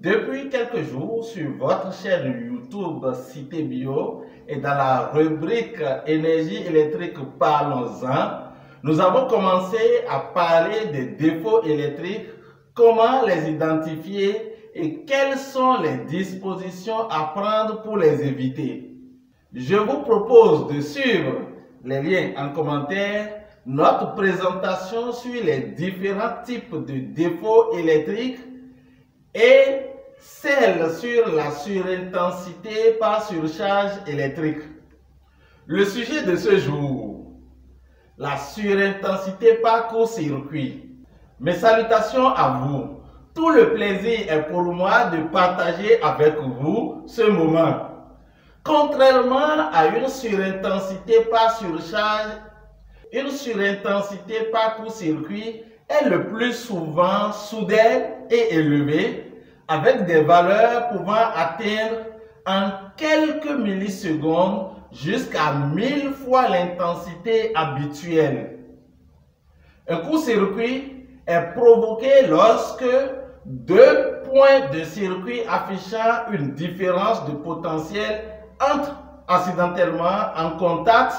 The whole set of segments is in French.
Depuis quelques jours sur votre chaîne YouTube Cité Bio et dans la rubrique énergie électrique parlons-en, nous avons commencé à parler des défauts électriques, comment les identifier et quelles sont les dispositions à prendre pour les éviter. Je vous propose de suivre les liens en commentaire, notre présentation sur les différents types de défauts électriques et celle sur la surintensité par surcharge électrique. Le sujet de ce jour, la surintensité par court-circuit. Mes salutations à vous. Tout le plaisir est pour moi de partager avec vous ce moment. Contrairement à une surintensité par surcharge, une surintensité par court-circuit est le plus souvent soudaine et élevée, avec des valeurs pouvant atteindre en quelques millisecondes jusqu'à 1000 fois l'intensité habituelle. Un court-circuit est provoqué lorsque deux points de circuit affichant une différence de potentiel entrent accidentellement en contact,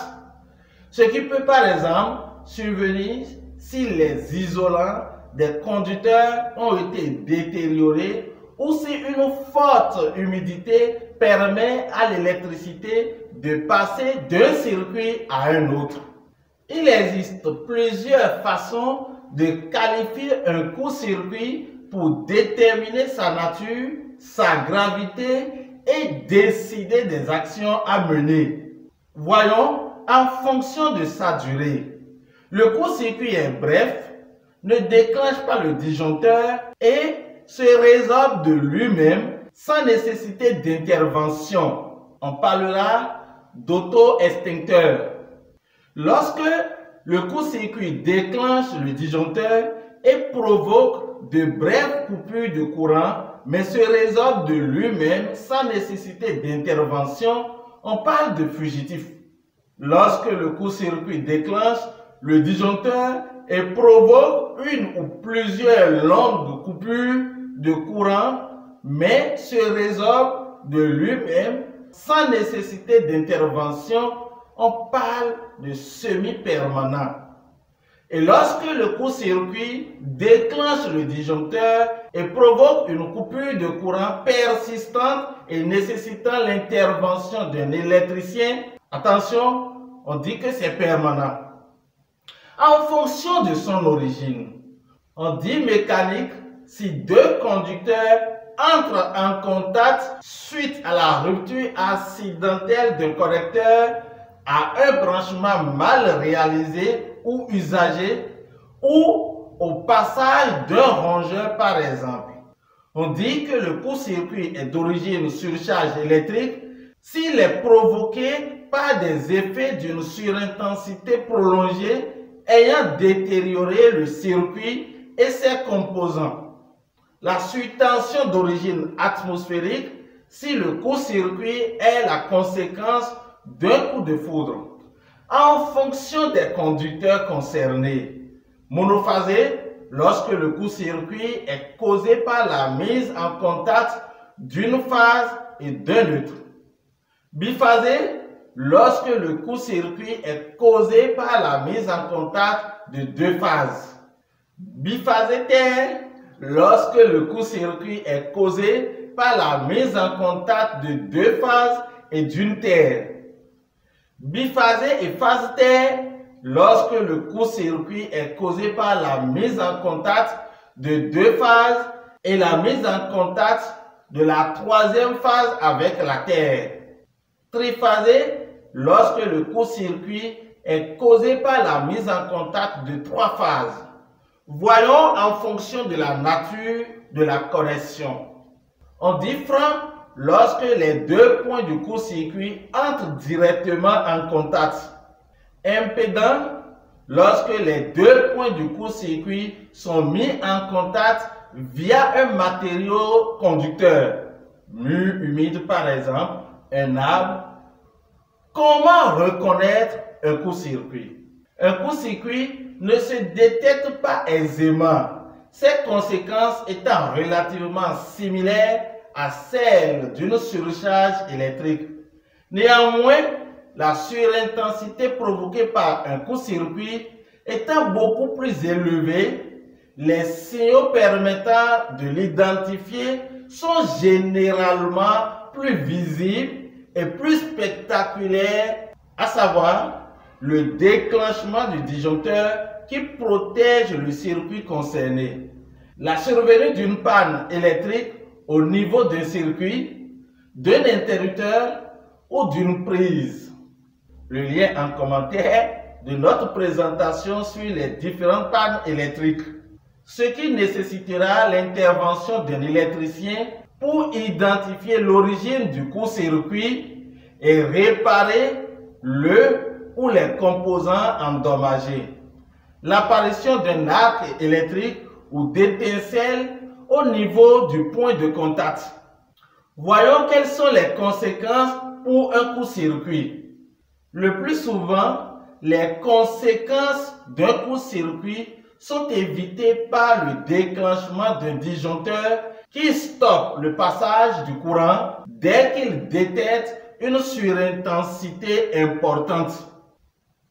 ce qui peut par exemple survenir si les isolants des conducteurs ont été détériorés ou si une forte humidité permet à l'électricité de passer d'un circuit à un autre. Il existe plusieurs façons de qualifier un court-circuit pour déterminer sa nature, sa gravité et décider des actions à mener. Voyons en fonction de sa durée. Le court-circuit est bref, ne déclenche pas le disjoncteur et se résorbe de lui-même sans nécessité d'intervention. On parlera d'auto-extincteur. Lorsque le court-circuit déclenche le disjoncteur et provoque de brèves coupures de courant, mais se résorbe de lui-même sans nécessité d'intervention, on parle de fugitif. Lorsque le court-circuit déclenche le disjoncteur et provoque une ou plusieurs longues coupures de courant, mais se résorbe de lui-même sans nécessité d'intervention, on parle de semi-permanent. Et lorsque le court-circuit déclenche le disjoncteur et provoque une coupure de courant persistante et nécessitant l'intervention d'un électricien, attention, on dit que c'est permanent. En fonction de son origine, on dit mécanique si deux conducteurs entrent en contact suite à la rupture accidentelle d'un connecteur à un branchement mal réalisé ou usagé ou au passage d'un rongeur par exemple. On dit que le court-circuit est d'origine surcharge électrique s'il est provoqué par des effets d'une surintensité prolongée ayant détérioré le circuit et ses composants. La surtension d'origine atmosphérique si le court-circuit est la conséquence d'un coup de foudre. En fonction des conducteurs concernés, monophasé lorsque le court-circuit est causé par la mise en contact d'une phase et d'un neutre. Biphasé lorsque le court-circuit est causé par la mise en contact de deux phases. Biphasétaire lorsque le court-circuit est causé par la mise en contact de deux phases et d'une terre. Biphasé et phasitaire lorsque le court-circuit est causé par la mise en contact de deux phases et la mise en contact de la troisième phase avec la terre. Triphasé lorsque le court-circuit est causé par la mise en contact de trois phases. Voyons en fonction de la nature de la connexion. On dit franc lorsque les deux points du court-circuit entrent directement en contact. Impédant lorsque les deux points du court-circuit sont mis en contact via un matériau conducteur, mur humide par exemple, un arbre. Comment reconnaître un court-circuit? Un court-circuit ne se détecte pas aisément ces conséquences étant relativement similaires à celles d'une surcharge électrique. Néanmoins, la surintensité provoquée par un court-circuit étant beaucoup plus élevée, les signaux permettant de l'identifier sont généralement plus visibles et plus spectaculaires, à savoir le déclenchement du disjoncteur qui protège le circuit concerné, la survenue d'une panne électrique au niveau d'un circuit, d'un interrupteur ou d'une prise. Le lien en commentaire de notre présentation sur les différentes pannes électriques, ce qui nécessitera l'intervention d'un électricien pour identifier l'origine du court-circuit et réparer le ou les composants endommagés. L'apparition d'un arc électrique ou d'étincelle au niveau du point de contact. Voyons quelles sont les conséquences pour un court-circuit. Le plus souvent, les conséquences d'un court-circuit sont évitées par le déclenchement d'un disjoncteur qui stoppe le passage du courant dès qu'il détecte une surintensité importante.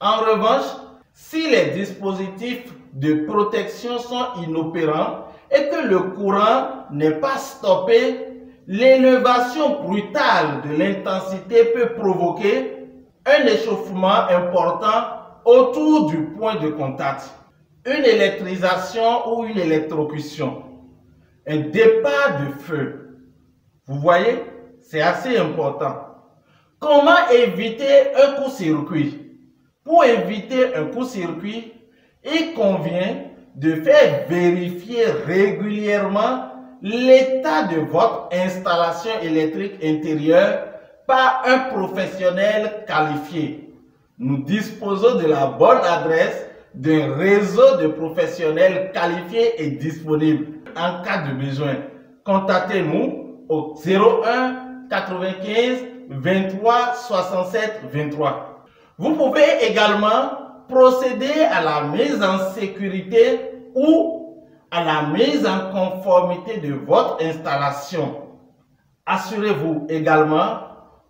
En revanche, si les dispositifs de protection sont inopérants et que le courant n'est pas stoppé, l'élévation brutale de l'intensité peut provoquer un échauffement important autour du point de contact, une électrisation ou une électrocution, un départ de feu. Vous voyez, c'est assez important. Comment éviter un court-circuit? Pour éviter un court-circuit, il convient de faire vérifier régulièrement l'état de votre installation électrique intérieure par un professionnel qualifié. Nous disposons de la bonne adresse d'un réseau de professionnels qualifiés et disponibles. En cas de besoin, contactez-nous au 01 95 23 67 23. Vous pouvez également procéder à la mise en sécurité ou à la mise en conformité de votre installation. Assurez-vous également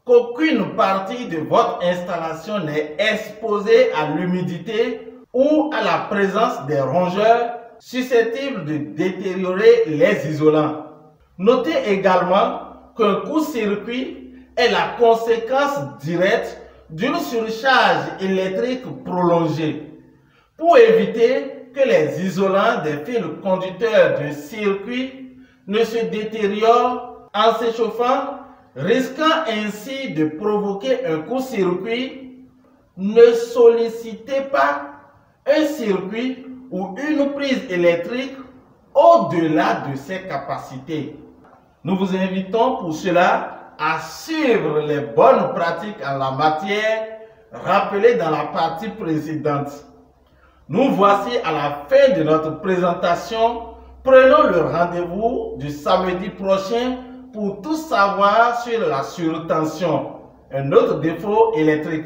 qu'aucune partie de votre installation n'est exposée à l'humidité ou à la présence des rongeurs susceptibles de détériorer les isolants. Notez également qu'un court-circuit est la conséquence directe d'une surcharge électrique prolongée. Pour éviter que les isolants des fils conducteurs d'un circuit ne se détériorent en s'échauffant, risquant ainsi de provoquer un court-circuit, ne sollicitez pas un circuit ou une prise électrique au-delà de ses capacités. Nous vous invitons pour cela à suivre les bonnes pratiques en la matière rappelées dans la partie précédente. Nous voici à la fin de notre présentation. Prenons le rendez-vous du samedi prochain pour tout savoir sur la surtension, un autre défaut électrique.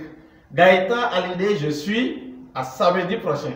Gaëtan Hallyday, je suis. À samedi prochain.